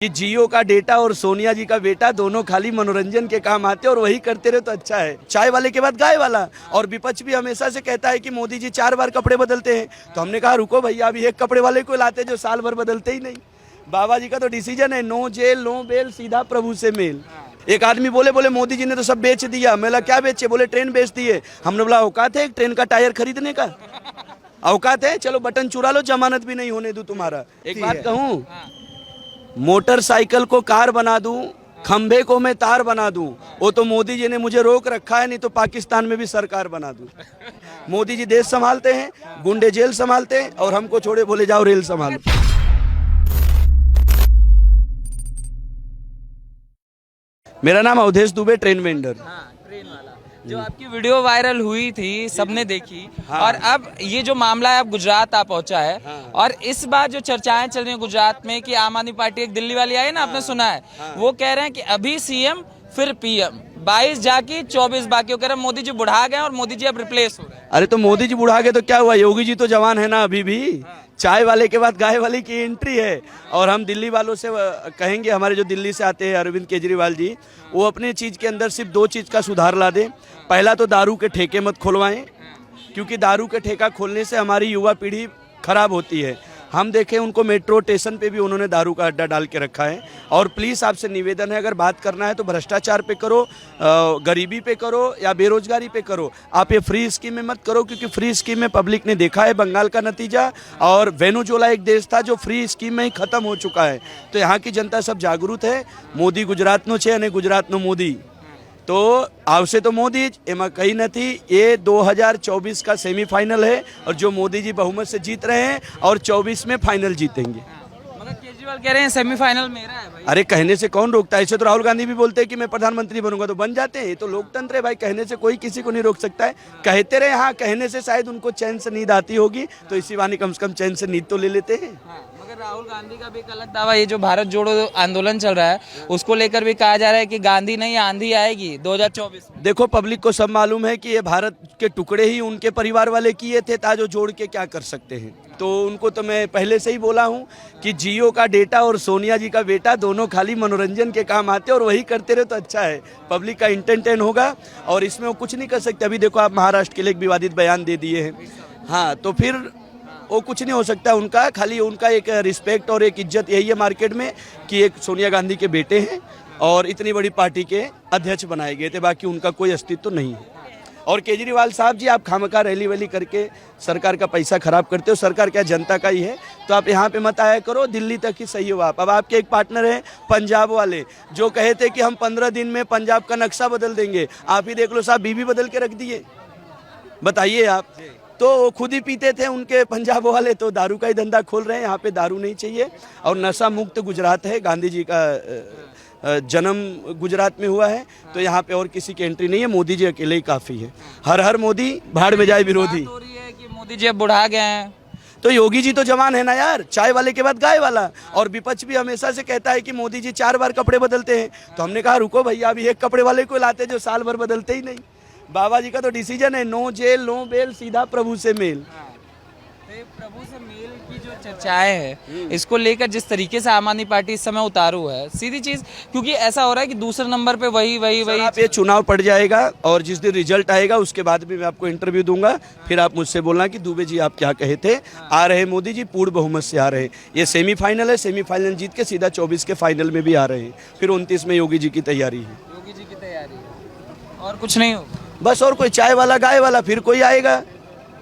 कि जियो का डेटा और सोनिया जी का बेटा दोनों खाली मनोरंजन के काम आते और वही करते रहे तो अच्छा है। चाय वाले के बाद गाय वाला। और विपक्ष भी हमेशा से कहता है कि मोदी जी 4 बार कपड़े बदलते हैं, तो हमने कहा रुको भैया, अभी एक कपड़े वाले को लाते जो साल भर बदलते ही नहीं। बाबा जी का तो डिसीजन है, नो जेल नो बेल, सीधा प्रभु से मेल। एक आदमी बोले मोदी जी ने तो सब बेच दिया। मैं क्या बेचे? बोले ट्रेन बेच दिए। हमने बोला औकात है एक ट्रेन का टायर खरीदने का? औकात है? चलो बटन चुरा लो, जमानत भी नहीं होने दूं तुम्हारा। एक बात कहूं, मोटरसाइकिल को कार बना दूं, खंभे को मैं तार बना दूं, वो तो मोदी जी ने मुझे रोक रखा है, नहीं तो पाकिस्तान में भी सरकार बना दूं। मोदी जी देश संभालते हैं, गुंडे जेल संभालते हैं, और हमको छोड़े बोले जाओ रेल संभालो। मेरा नाम Awadhesh Dubey, train vendor. Train वाला जो आपकी वीडियो वायरल हुई थी, सबने देखी। और अब ये जो मामला है, अब गुजरात आ पहुंचा है। और इस बार जो चर्चाएं चल रही हैं गुजरात में कि आम आदमी पार्टी एक दिल्ली वाली आई ना, आपने सुना है, वो कह रहे हैं कि अभी सीएम फिर पीएम, 22 जाकी 24 बाकी। वो कह रहे हैं मोदी जी बुढ़ा गए और मोदी जी अब रिप्लेस हो रहे हैं। अरे तो मोदी जी बुढ़ा गए तो क्या हुआ, योगी जी तो जवान है ना अभी भी। चाय वाले के बाद गाय वाले की एंट्री है। और हम दिल्ली वालों से कहेंगे, हमारे जो दिल्ली से आते हैं अरविंद केजरीवाल जी, वो अपने चीज़ के अंदर सिर्फ 2 चीज़ का सुधार ला दें। पहला तो दारू के ठेके मत खुलवाएं, क्योंकि दारू के ठेका खोलने से हमारी युवा पीढ़ी खराब होती है। हम देखें उनको मेट्रो स्टेशन पे भी उन्होंने दारू का अड्डा डाल के रखा है। और प्लीज़ आपसे निवेदन है, अगर बात करना है तो भ्रष्टाचार पे करो, गरीबी पे करो या बेरोजगारी पे करो। आप ये फ्री स्कीम में मत करो, क्योंकि फ्री स्कीम में पब्लिक ने देखा है बंगाल का नतीजा। और वेनेजुएला एक देश था जो फ्री स्कीम में ही खत्म हो चुका है। तो यहाँ की जनता सब जागरूक है। मोदी गुजरातનો છે અને गुजरातનો मोदी, तो आवशे तो मोदी ज, एमा कहीं नहीं। ये 2024 का सेमीफाइनल है, और जो मोदी जी बहुमत से जीत रहे हैं और 24 में फाइनल जीतेंगे। मगर केजरीवाल कह रहे हैं सेमीफाइनल मेरा है भाई। अरे कहने से कौन रोकता है? ऐसे तो राहुल गांधी भी बोलते हैं कि मैं प्रधानमंत्री बनूंगा, तो बन जाते हैं। ये तो लोकतंत्र है भाई, कहने से कोई किसी को नहीं रोक सकता है। कहते रहे, हाँ कहने से शायद उनको चैन से नींद आती होगी, तो इसी बहाने कम से कम चैन से नींद तो ले लेते हैं। मगर राहुल गांधी का भी एक अलग दावा, ये जो भारत जोड़ो आंदोलन चल रहा है उसको लेकर भी कहा जा रहा है कि गांधी नहीं आंधी आएगी 2024 में। देखो पब्लिक को सब मालूम है कि ये भारत के टुकड़े ही उनके परिवार वाले किए थे, ताजो जोड़ के क्या कर सकते हैं। तो उनको तो मैं पहले से ही बोला हूँ कि जियो का डेटा और सोनिया जी का बेटा दोनों खाली मनोरंजन के काम आते और वही करते रहे तो अच्छा है। पब्लिक का इंटेंटेन होगा और इसमें वो कुछ नहीं कर सकते। अभी देखो आप महाराष्ट्र के लिए एक विवादित बयान दे दिए हैं, हाँ, तो फिर वो कुछ नहीं हो सकता उनका। खाली उनका एक रिस्पेक्ट और एक इज्जत यही है मार्केट में कि एक सोनिया गांधी के बेटे हैं और इतनी बड़ी पार्टी के अध्यक्ष बनाए गए थे, बाकी उनका कोई अस्तित्व तो नहीं है। और केजरीवाल साहब जी, आप खामखा रैली वैली करके सरकार का पैसा खराब करते हो। सरकार क्या जनता का ही है, तो आप यहाँ पे मत आया करो, दिल्ली तक ही सही हो आप। अब आपके एक पार्टनर हैं पंजाब वाले, जो कहे थे कि हम 15 दिन में पंजाब का नक्शा बदल देंगे। आप ही देख लो साहब, बीबी बदल के रख दिए। बताइए आप, तो खुद ही पीते थे उनके पंजाब वाले, तो दारू का ही धंधा खोल रहे हैं। यहाँ पे दारू नहीं चाहिए और नशा मुक्त गुजरात है। गांधी जी का जन्म गुजरात में हुआ है, तो यहाँ पे और किसी की एंट्री नहीं है। मोदी जी अकेले ही काफ़ी है। हर हर मोदी, भाड़ में जाए विरोधी। बात हो रही है कि मोदी जी अब बुढ़ा गए हैं, तो योगी जी तो जवान है ना यार, चाय वाले के बाद गाय वाला। और विपक्ष भी हमेशा से कहता है कि मोदी जी 4 बार कपड़े बदलते हैं, तो हमने कहा रुको भैया, अभी एक कपड़े वाले को लाते जो साल भर बदलते ही नहीं। बाबा जी का तो डिसीजन है, नो जेल नो बेल, सीधा प्रभु से मेल। प्रभु से मेल की जो चर्चाएं हैं, इसको लेकर जिस तरीके से आम आदमी पार्टी इस समय उतारू है, सीधी चीज, क्योंकि ऐसा हो रहा है कि दूसरे नंबर पे वही आप ये चुनाव पड़ जाएगा और जिस दिन रिजल्ट आएगा उसके बाद भी मैं आपको इंटरव्यू दूंगा। फिर आप मुझसे बोलना कि दुबे जी आप क्या कहे थे। आ रहे मोदी जी पूर्ण बहुमत से आ रहे हैं। ये सेमीफाइनल है, सेमीफाइनल जीत के सीधा 24 के फाइनल में भी आ रहे हैं। फिर 29 में योगी जी की तैयारी है। योगी जी की तैयारी है और कुछ नहीं होगा बस। और कोई चाय वाला गाय वाला फिर कोई आएगा।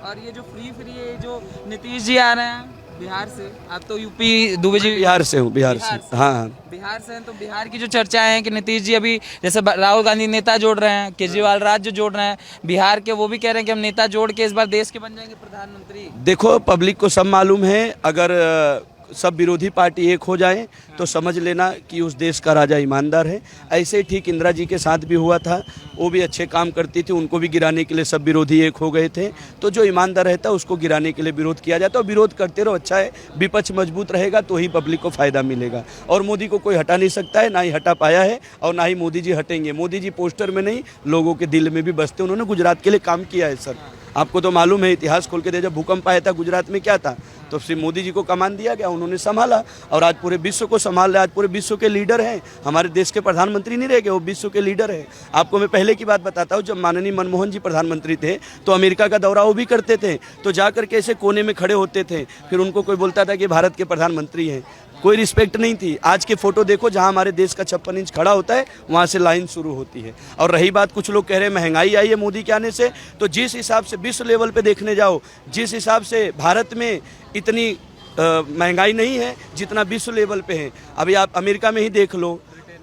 और ये जो फ्री ये जो नीतीश जी आ रहे हैं बिहार से, आप तो यूपी, दुबे जी बिहार से हूँ, बिहार से, हाँ बिहार से हैं, तो बिहार की जो चर्चाएं हैं कि नीतीश जी अभी जैसे राहुल गांधी नेता जोड़ रहे हैं, केजरीवाल राज्य जोड़ रहे हैं, बिहार के वो भी कह रहे हैं कि हम नेता जोड़ के इस बार देश के बन जाएंगे प्रधानमंत्री। देखो पब्लिक को सब मालूम है, अगर सब विरोधी पार्टी एक हो जाए तो समझ लेना कि उस देश का राजा ईमानदार है। ऐसे ही ठीक इंदिरा जी के साथ भी हुआ था, वो भी अच्छे काम करती थी, उनको भी गिराने के लिए सब विरोधी एक हो गए थे। तो जो ईमानदार रहता है उसको गिराने के लिए विरोध किया जाता है, और विरोध करते रहो, अच्छा है। विपक्ष मजबूत रहेगा तो ही पब्लिक को फायदा मिलेगा। और मोदी को कोई हटा नहीं सकता है, ना ही हटा पाया है और ना ही मोदी जी हटेंगे। मोदी जी पोस्टर में नहीं, लोगों के दिल में भी बसते। उन्होंने गुजरात के लिए काम किया है सर। आपको तो मालूम है, इतिहास खोल के दे, जब भूकंप आया था गुजरात में क्या था, तो श्री मोदी जी को कमान दिया गया, उन्होंने संभाला और आज पूरे विश्व को संभाल रहे, आज पूरे विश्व के लीडर हैं। हमारे देश के प्रधानमंत्री नहीं रह गए, वो विश्व के लीडर हैं। आपको मैं पहले की बात बताता हूँ, जब माननीय मनमोहन जी प्रधानमंत्री थे तो अमेरिका का दौरा वो भी करते थे, तो जाकर के ऐसे कोने में खड़े होते थे, फिर उनको कोई बोलता था कि भारत के प्रधानमंत्री हैं, कोई रिस्पेक्ट नहीं थी। आज के फोटो देखो, जहां हमारे देश का 56 इंच खड़ा होता है वहां से लाइन शुरू होती है। और रही बात, कुछ लोग कह रहे हैं महंगाई आई है मोदी के आने से, तो जिस हिसाब से विश्व लेवल पे देखने जाओ, जिस हिसाब से भारत में इतनी महंगाई नहीं है जितना विश्व लेवल पे है। अभी आप अमेरिका में ही देख लो,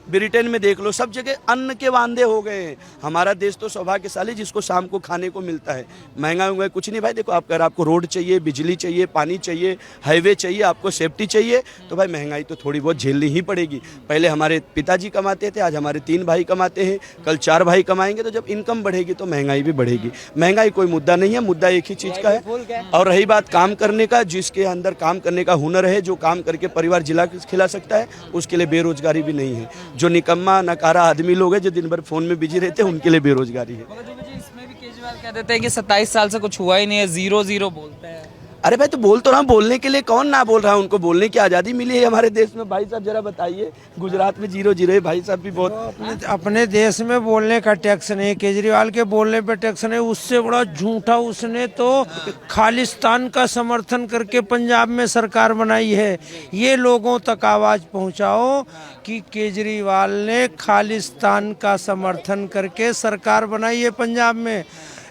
ब्रिटेन में देख लो, सब जगह अन्न के वांदे हो गए हैं। हमारा देश तो सौभाग्यशाली जिसको शाम को खाने को मिलता है। महंगा हुआ कुछ नहीं भाई, देखो आप अगर आपको रोड चाहिए, बिजली चाहिए, पानी चाहिए, हाईवे चाहिए, आपको सेफ्टी चाहिए, तो भाई महंगाई तो थोड़ी बहुत झेलनी ही पड़ेगी। पहले हमारे पिताजी कमाते थे, आज हमारे 3 भाई कमाते हैं, कल 4 भाई कमाएंगे, तो जब इनकम बढ़ेगी तो महंगाई भी बढ़ेगी। महंगाई कोई मुद्दा नहीं है, मुद्दा एक ही चीज़ का है। और रही बात काम करने का, जिसके अंदर काम करने का हुनर है, जो काम करके परिवार जिला खिला सकता है, उसके लिए बेरोजगारी भी नहीं है। जो निकम्मा नकारा आदमी लोग हैं जो दिन भर फोन में बिजी रहते हैं, उनके लिए बेरोजगारी है। इसमें भी केजरीवाल कह देते हैं कि 27 साल से कुछ हुआ ही नहीं है, 0-0 बोलते हैं। अरे भाई, तो बोल तो रहा हूँ, बोलने के लिए कौन ना बोल रहा है, उनको बोलने की आज़ादी मिली है हमारे देश में। भाई साहब जरा बताइए, गुजरात में 0-0 है, भाई साहब भी बहुत अपने देश में बोलने का टैक्स नहीं, केजरीवाल के बोलने पे टैक्स नहीं। उससे बड़ा झूठा उसने तो खालिस्तान का समर्थन करके पंजाब में सरकार बनाई है। ये लोगों तक आवाज़ पहुंचाओ कि केजरीवाल ने खालिस्तान का समर्थन करके सरकार बनाई है पंजाब में,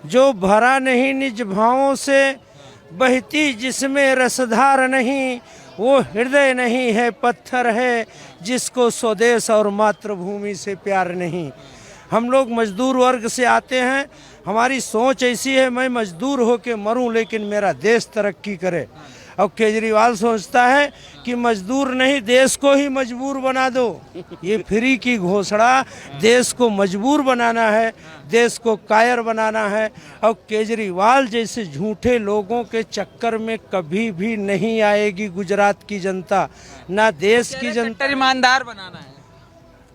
जो भरा नहीं निज भावों से बहती जिसमें रसधार नहीं, वो हृदय नहीं है पत्थर है, जिसको स्वदेश और मातृभूमि से प्यार नहीं। हम लोग मजदूर वर्ग से आते हैं, हमारी सोच ऐसी है, मैं मजदूर होके मरूं लेकिन मेरा देश तरक्की करे। और केजरीवाल सोचता है कि मजदूर नहीं, देश को ही मजबूर बना दो। ये फ्री की घोषणा, देश को मजबूर बनाना है, देश को कायर बनाना है। और केजरीवाल जैसे झूठे लोगों के चक्कर में कभी भी नहीं आएगी गुजरात की जनता, ना देश की जनता। कट्टर ईमानदार बनाना है।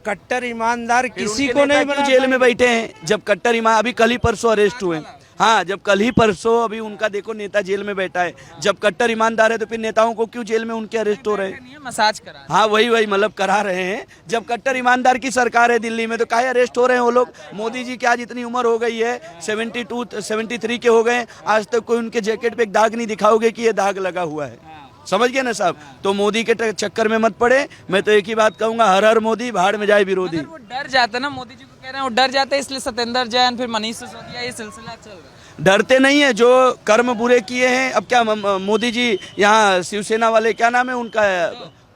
कट्टर ईमानदार किसी को नहीं बना। जेल में बैठे हैं जब कट्टर ईमान, अभी कल ही परसों अरेस्ट हुए। हाँ, जब कल ही परसों अभी उनका देखो नेता जेल में बैठा है। जब कट्टर ईमानदार है तो फिर नेताओं को क्यों जेल में उनके अरेस्ट हो रहे हैं? मसाज करा। हाँ, वही मतलब करा रहे हैं। जब कट्टर ईमानदार की सरकार है दिल्ली में तो काहे अरेस्ट हो रहे हैं वो लोग? मोदी जी की आज इतनी उम्र हो गई है, 73 के हो गए, आज तक कोई उनके जैकेट पे एक दाग नहीं दिखाओगे कि ये दाग लगा हुआ है। समझ गए ना साहब? तो मोदी के चक्कर में मत पड़े। मैं तो एक ही बात कहूंगा, हर हर मोदी, भाड़ में जाए विरोधी। वो डर जाता ना, मोदी जी को कह रहे हैं वो डर जाते हैं, इसलिए सत्येंद्र जैन फिर मनीष सिसोदिया ये सिलसिला चल रहा है। डरते नहीं है, जो कर्म बुरे किए हैं। अब क्या मोदी जी यहाँ शिवसेना वाले, क्या नाम है उनका,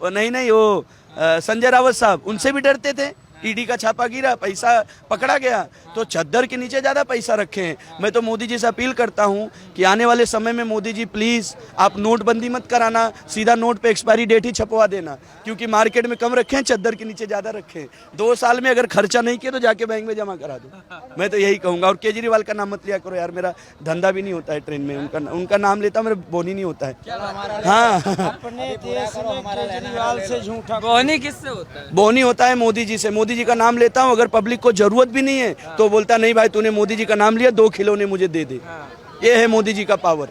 नहीं वो संजय रावत साहब, उनसे भी डरते थे। ईडी का छापा गिरा, पैसा पकड़ा गया, तो चद्दर के नीचे ज़्यादा पैसा रखे हैं। मैं तो मोदी जी से अपील करता हूं कि आने वाले समय में मोदी जी प्लीज़ आप नोटबंदी मत कराना, सीधा नोट पे एक्सपायरी डेट ही छपवा देना, क्योंकि मार्केट में कम रखे हैं, चद्दर के नीचे ज़्यादा रखे हैं। 2 साल में अगर खर्चा नहीं किया तो जाके बैंक में जमा करा दो। मैं तो यही कहूँगा। और केजरीवाल का नाम मत लिया करो यार, मेरा धंधा भी नहीं होता है ट्रेन में, उनका नाम लेता मेरा बोनी नहीं होता है। हाँ, अपने देश में केजरीवाल से झूठा बोनी किससे होता है? बोनी होता है मोदी जी से। मोदी जी का नाम लेता हूँ, अगर पब्लिक को जरूरत भी नहीं है तो बोलता नहीं भाई तूने मोदी जी का नाम लिया, 2 खिलौने मुझे दे दे। ये है मोदी जी का पावर।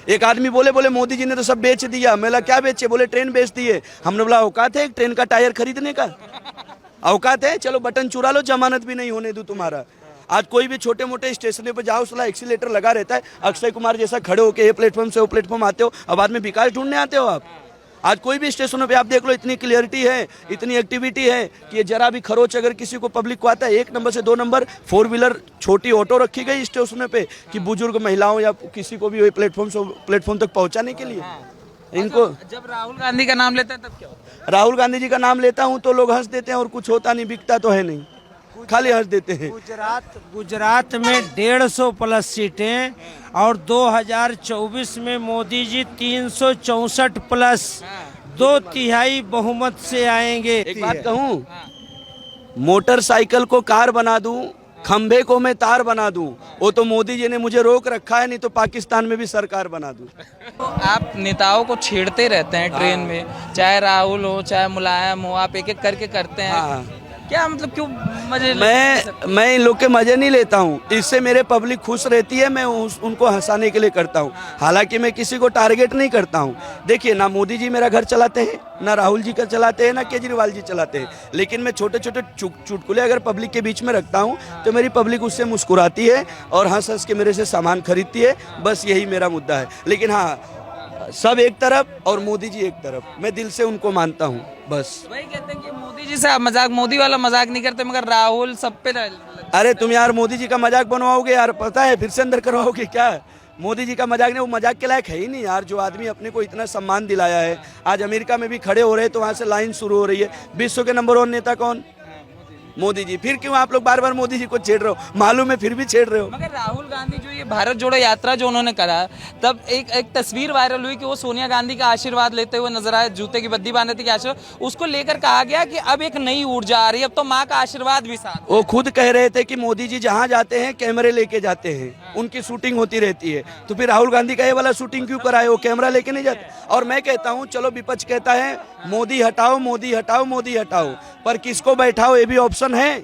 एक आदमी बोले मोदी जी ने तो सब बेच दिया। मैं बोला क्या बेचे? बोले ट्रेन बेच दिए। हमने बोला औकात है एक ट्रेन का टायर खरीदने का? औकात है? चलो बटन चुरा लो, जमानत भी नहीं होने दूं तुम्हारा। आज कोई भी छोटे मोटे स्टेशन पे जाओ, साला एक्सीलेटर लगा रहता है। अक्षय कुमार जैसा खड़े होके ये प्लेटफॉर्म से वो प्लेटफॉर्म आते हो, अब बाद में विकास ढूंढने आते हो आप। आज कोई भी स्टेशनों पे आप देख लो, इतनी क्लियरिटी है, इतनी एक्टिविटी है कि ये जरा भी खरोच अगर किसी को पब्लिक को आता है, 1 नंबर से 2 नंबर 4 व्हीलर छोटी ऑटो रखी गई स्टेशनों पे कि बुजुर्ग महिलाओं या किसी को भी प्लेटफॉर्म तक पहुंचाने के लिए। इनको जब राहुल गांधी का नाम लेते हैं तब क्या होता है? राहुल गांधी जी का नाम लेता हूं तो लोग हंस देते हैं और कुछ होता नहीं, बिकता तो है नहीं, खाली हंस देते हैं। गुजरात में 150 प्लस सीटें और 2024 में मोदी जी 364 प्लस 2/3 बहुमत से आएंगे। एक बात कहूं, मोटरसाइकिल को कार बना दूं, खंभे को मैं तार बना दूं, वो तो मोदी जी ने मुझे रोक रखा है, नहीं तो पाकिस्तान में भी सरकार बना दूं। तो आप नेताओं को छेड़ते रहते हैं ट्रेन में, चाहे राहुल हो चाहे मुलायम हो, आप एक एक करके करते हैं। क्या मतलब क्यों मजे मैं इन लोग के मजे नहीं लेता हूँ, इससे मेरे पब्लिक खुश रहती है, मैं उनको हंसाने के लिए करता हूँ। हालांकि मैं किसी को टारगेट नहीं करता हूँ। देखिए, ना मोदी जी मेरा घर चलाते हैं, ना राहुल जी का चलाते हैं, ना केजरीवाल जी चलाते हैं, लेकिन मैं छोटे छोटे चुटकुले अगर पब्लिक के बीच में रखता हूँ तो मेरी पब्लिक उससे मुस्कुराती है और हंस हंस के मेरे से सामान खरीदती है। बस यही मेरा मुद्दा है। लेकिन हाँ, सब एक तरफ और मोदी जी एक तरफ, मैं दिल से उनको मानता हूँ। बस वही कहते हैं कि मोदी जी से आप मजाक, मोदी वाला मजाक नहीं करते, मगर राहुल सब पे अरे तुम यार मोदी जी का मजाक बनवाओगे यार, पता है फिर से अंदर करवाओगे क्या? मोदी जी का मजाक नहीं, वो मजाक के लायक है ही नहीं यार। जो आदमी अपने को इतना सम्मान दिलाया है, आज अमेरिका में भी खड़े हो रहे हैं तो वहाँ से लाइन शुरू हो रही है। विश्व के नंबर 1 नेता कौन? मोदी जी। फिर क्यों आप लोग बार बार मोदी जी को छेड़ रहे हो? मालूम है फिर भी छेड़ रहे हो। मगर राहुल गांधी जो ये भारत जोड़ो यात्रा जो उन्होंने करा, तब एक तस्वीर वायरल हुई कि वो सोनिया गांधी का आशीर्वाद लेते हुए नजर आए, जूते की बद्दी बांधे थे, आशीर्वाद उसको लेकर कहा गया कि अब एक नई ऊर्जा आ रही है, अब तो माँ का आशीर्वाद भी साथ। वो खुद कह रहे थे कि मोदी जी जहाँ जाते हैं कैमरे लेके जाते हैं, उनकी शूटिंग होती रहती है। तो फिर राहुल गांधी का ये वाला शूटिंग क्यों कराए? वो कैमरा लेके नहीं जाते। और मैं कहता हूँ चलो, विपक्ष कहता है मोदी हटाओ, मोदी हटाओ, मोदी हटाओ, पर किसको बैठाओ ये भी ऑप्शन है।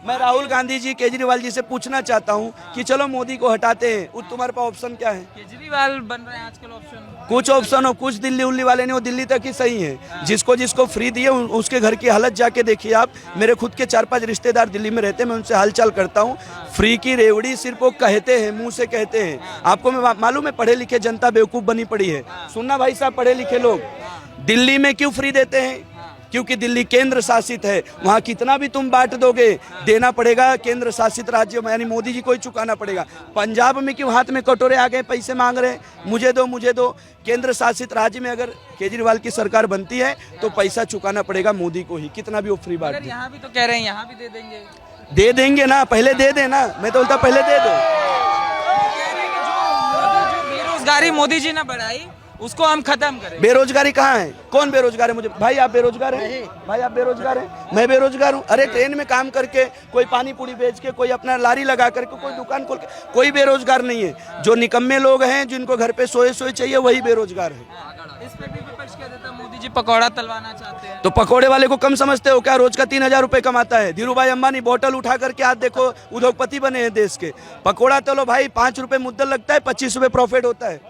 मैं राहुल गांधी जी, केजरीवाल जी से पूछना चाहता हूँ कि चलो मोदी को हटाते हैं, वो तुम्हारे पास ऑप्शन क्या है? केजरीवाल बन रहे हैं आजकल ऑप्शन। कुछ ऑप्शन हो, कुछ दिल्ली उल्ली वाले नहीं, वो दिल्ली तक ही सही है। जिसको जिसको फ्री दिए उसके घर की हालत जाके देखिए आप। मेरे खुद के 4-5 रिश्तेदार दिल्ली में रहते हैं, मैं उनसे हालचाल करता हूँ। फ्री की रेवड़ी सिर्फ वो कहते हैं, मुंह से कहते हैं। आपको मैं मालूम है, पढ़े लिखे जनता बेवकूफ़ बनी पड़ी है। सुनना भाई साहब, पढ़े लिखे लोग दिल्ली में क्यों फ्री देते हैं? क्योंकि दिल्ली केंद्र शासित है, वहाँ कितना भी तुम बांट दोगे देना पड़ेगा केंद्र शासित राज्य में, यानी मोदी जी को ही चुकाना पड़ेगा। पंजाब में क्यों हाथ में कटोरे आ गए, पैसे मांग रहे हैं, मुझे दो मुझे दो। केंद्र शासित राज्य में अगर केजरीवाल की सरकार बनती है तो पैसा चुकाना पड़ेगा मोदी को ही, कितना भी वो फ्री बांट। यहाँ भी तो कह रहे हैं यहाँ भी दे देंगे। दे देंगे ना, पहले दे देना। मैं तो बोलता पहले दे दो। बेरोजगारी मोदी जी ने बढ़ाई, उसको हम खत्म करें। बेरोजगारी कहाँ है? कौन बेरोजगार है? मुझे भाई आप बेरोजगार हैं? भाई आप बेरोजगार हैं? मैं बेरोजगार हूँ। अरे ट्रेन में काम करके, कोई पानी पूरी बेच के, कोई अपना लारी लगा करके, कोई दुकान खोल के, कोई बेरोजगार नहीं है। जो निकम्मे लोग हैं, जिनको घर पे सोए सोए चाहिए, वही बेरोजगार है। इस पे भी विपक्ष कह देता मोदी जी पकौड़ा तलवाना चाहते हैं। तो पकौड़े वाले को कम समझते हो क्या? रोज का 3000 रुपए कमाता है। धीरू भाई अंबानी बोतल उठा करके आज देखो उद्योगपति बने हैं देश के। पकौड़ा तलो भाई, 5 रुपए मुद्दल लगता है, 25 रुपए प्रॉफिट होता है।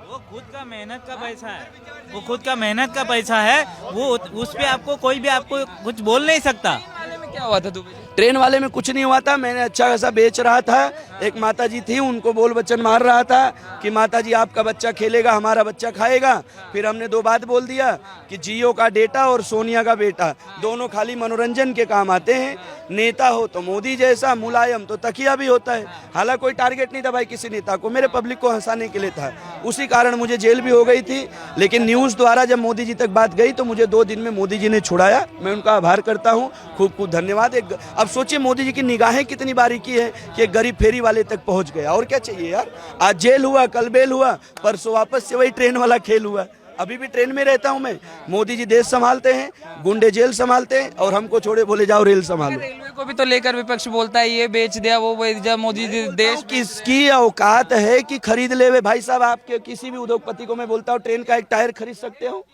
वो खुद का मेहनत का पैसा है, वो खुद का मेहनत का पैसा है, वो उस पे आपको कोई भी आपको कुछ बोल नहीं सकता। क्या हुआ था दुबई? ट्रेन वाले में कुछ नहीं हुआ था, मैंने अच्छा खासा बेच रहा था। एक माता जी थी, उनको बोल बच्चन मार रहा था कि माता जी आपका बच्चा खेलेगा, हमारा बच्चा खाएगा। फिर हमने 2 बात बोल दिया कि जियो का डेटा और सोनिया का बेटा दोनों खाली मनोरंजन के काम आते हैं। नेता हो तो मोदी जैसा, मुलायम तो तकिया भी होता है। हालांकि कोई टारगेट नहीं था भाई किसी नेता को, मेरे पब्लिक को हंसाने के लिए था। उसी कारण मुझे जेल भी हो गई थी, लेकिन न्यूज़ द्वारा जब मोदी जी तक बात गई तो मुझे 2 दिन में मोदी जी ने छुड़ाया। मैं उनका आभार करता हूँ, खूब खूब धन्यवाद। अब सोचिए मोदी जी की निगाहें कितनी बारीकी है कि एक गरीब फेरी वाले तक पहुंच गया। और क्या चाहिए यार? आज जेल हुआ, कल बेल हुआ, परसों वापस से वही ट्रेन वाला खेल हुआ। अभी भी ट्रेन में रहता हूं मैं। मोदी जी देश संभालते हैं, गुंडे जेल संभालते हैं, और हमको छोड़े बोले जाओ रेल संभालो। रेलवे को भी तो लेकर विपक्ष बोलता है ये बेच दिया, वो बेच दिया। मोदी जी देश किसकी औकात है कि खरीद ले? भाई साहब, आपके किसी भी उद्योगपति को मैं बोलता हूँ ट्रेन का एक टायर खरीद सकते हो?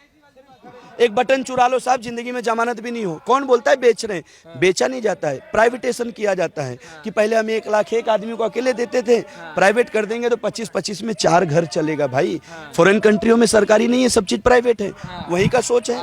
एक बटन चुरा लो साहब, जिंदगी में जमानत भी नहीं हो। कौन बोलता है बेच रहे हैं? बेचा नहीं जाता है, प्राइवेटेशन किया जाता है। कि पहले हम 1 लाख एक आदमी को अकेले देते थे, प्राइवेट कर देंगे तो 25-25 में 4 घर चलेगा। भाई फॉरेन कंट्रियों में सरकारी नहीं है, सब चीज प्राइवेट है। वही का सोच है।